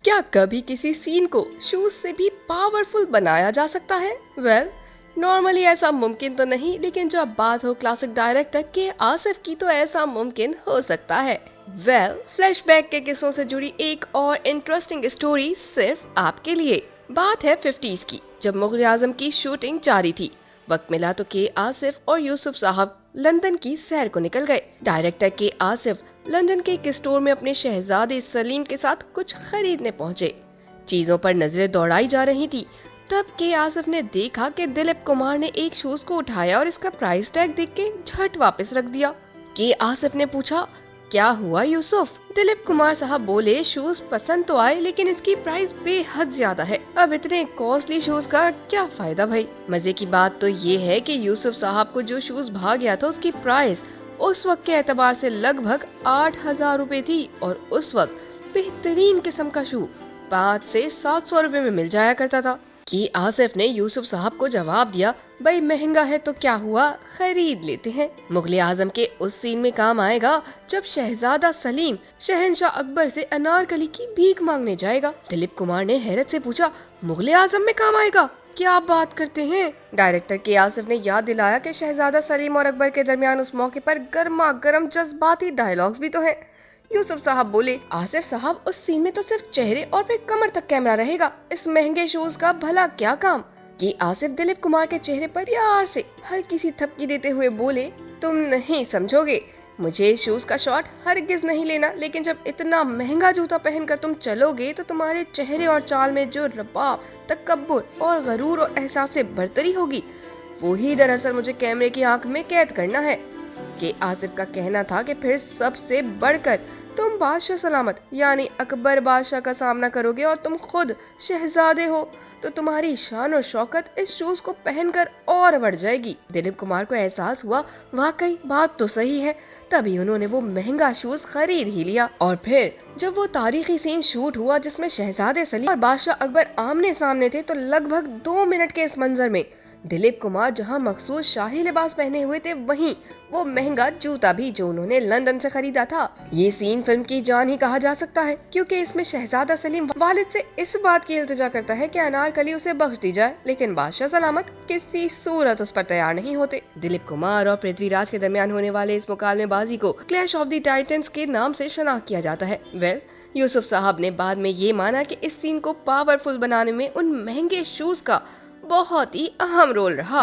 क्या कभी किसी सीन को शूज से भी पावरफुल बनाया जा सकता है? नॉर्मली ऐसा मुमकिन तो नहीं, लेकिन जब बात हो क्लासिक डायरेक्टर के आसिफ की तो ऐसा मुमकिन हो सकता है। फ्लैशबैक के किस्सों से जुड़ी एक और इंटरेस्टिंग स्टोरी सिर्फ आपके लिए। बात है 50s की, जब मुगल आजम की शूटिंग जारी थी। वक्त मिला तो के आसिफ और यूसुफ साहब लंदन की सैर को निकल गए। डायरेक्टर के आसिफ लंदन के एक स्टोर में अपने शहजादे सलीम के साथ कुछ खरीदने पहुंचे। चीजों पर नजरें दौड़ाई जा रही थी। तब के आसिफ ने देखा कि दिलीप कुमार ने एक शूज को उठाया और इसका प्राइस टैग देख के झट वापस रख दिया। के आसिफ ने पूछा, क्या हुआ यूसुफ? दिलीप कुमार साहब बोले, शूज पसंद तो आए लेकिन इसकी प्राइस बेहद ज्यादा है। अब इतने कॉस्टली शूज का क्या फायदा भाई। मजे की बात तो ये है कि यूसुफ साहब को जो शूज भाग गया था उसकी प्राइस उस वक्त के एतबार से लगभग 8,000 रुपए थी, और उस वक्त बेहतरीन किस्म का शू 500 से 700 रुपए में मिल जाया करता था। कि आसिफ ने यूसुफ साहब को जवाब दिया, भाई महंगा है तो क्या हुआ, खरीद लेते हैं। मुगल आजम के उस सीन में काम आएगा जब शहजादा सलीम शहंशाह अकबर से अनारकली की भीख मांगने जाएगा। दिलीप कुमार ने हैरत से पूछा, मुगल आजम में काम आएगा? क्या आप बात करते हैं? डायरेक्टर के आसिफ ने याद दिलाया कि शहजादा सलीम और अकबर के दरमियान उस मौके पर गर्मा गर्म जज्बाती डायलॉग्स भी तो है। यूसुफ साहब बोले, आसिफ साहब उस सीन में तो सिर्फ चेहरे और फिर कमर तक कैमरा रहेगा, इस महंगे शूज का भला क्या काम? कि आसिफ दिलीप कुमार के चेहरे पर प्यार से हल्की सी थपकी देते हुए बोले, तुम नहीं समझोगे, मुझे शूज का शॉट हरगिज नहीं लेना, लेकिन जब इतना महंगा जूता पहनकर तुम चलोगे तो तुम्हारे चेहरे और चाल में जो रबाब, तकब्बुर और गरूर और एहसास बरतरी होगी, वही दरअसल मुझे कैमरे की आंख में कैद करना है। कि आसिफ का कहना था कि फिर सबसे बढ़कर तुम बादशाह सलामत यानी अकबर बादशाह का सामना करोगे और तुम खुद शहजादे हो, तो तुम्हारी शान और शौकत इस शूज को पहनकर और बढ़ जाएगी। दिलीप कुमार को एहसास हुआ, वाकई बात तो सही है। तभी उन्होंने वो महंगा शूज खरीद ही लिया। और फिर जब वो तारीखी सीन शूट हुआ जिसमें शहजादे सलीम और बादशाह अकबर आमने सामने थे, तो लगभग 2 मिनट के इस मंजर में दिलीप कुमार जहां मखसूस शाही लिबास पहने हुए थे, वहीं वो महंगा जूता भी जो उन्होंने लंदन से खरीदा था। ये सीन फिल्म की जान ही कहा जा सकता है, क्योंकि इसमें शहजादा सलीम वालिद से इस बात की इल्तिजा करता है कि अनारकली उसे बख्श दी जाए, लेकिन बादशाह सलामत किसी सूरत उस पर तैयार नहीं होते। दिलीप कुमार और पृथ्वीराज के दरमियान होने वाले इस मुकालमेबाजी को क्लैश ऑफ द टाइटन्स के नाम से शनाख्त किया जाता है। यूसुफ साहब ने बाद में ये माना कि इस सीन को पावरफुल बनाने में उन महंगे शूज का बहुत ही अहम रोल रहा।